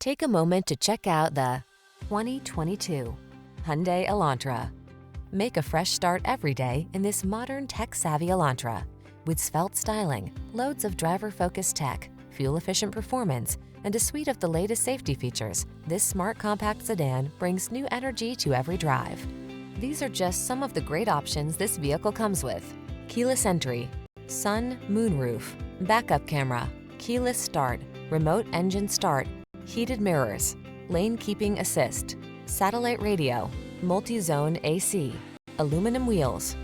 Take a moment to check out the 2022 Hyundai Elantra. Make a fresh start every day in this modern tech-savvy Elantra. With svelte styling, loads of driver-focused tech, fuel-efficient performance, and a suite of the latest safety features, this smart compact sedan brings new energy to every drive. These are just some of the great options this vehicle comes with: keyless entry, sun, moonroof, backup camera, keyless start, remote engine start, heated mirrors, lane keeping assist, satellite radio, multi-zone AC, aluminum wheels.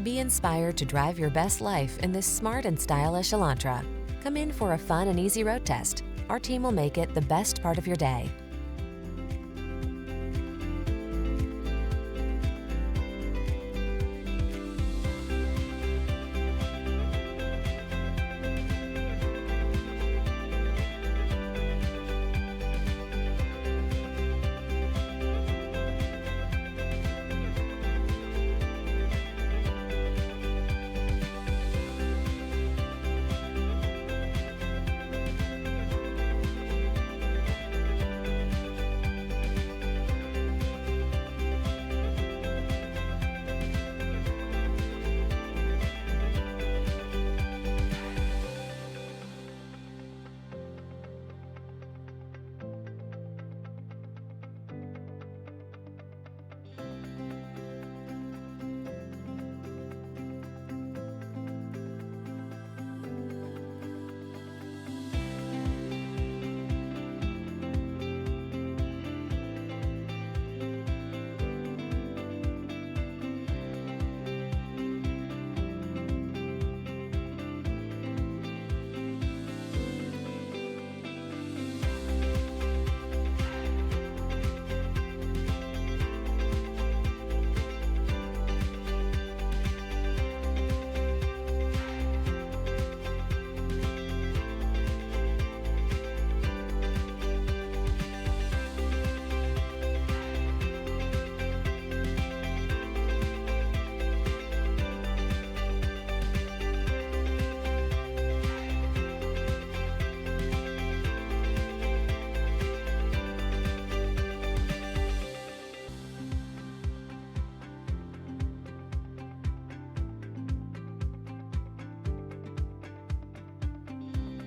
Be inspired to drive your best life in this smart and stylish Elantra. Come in for a fun and easy road test. Our team will make it the best part of your day.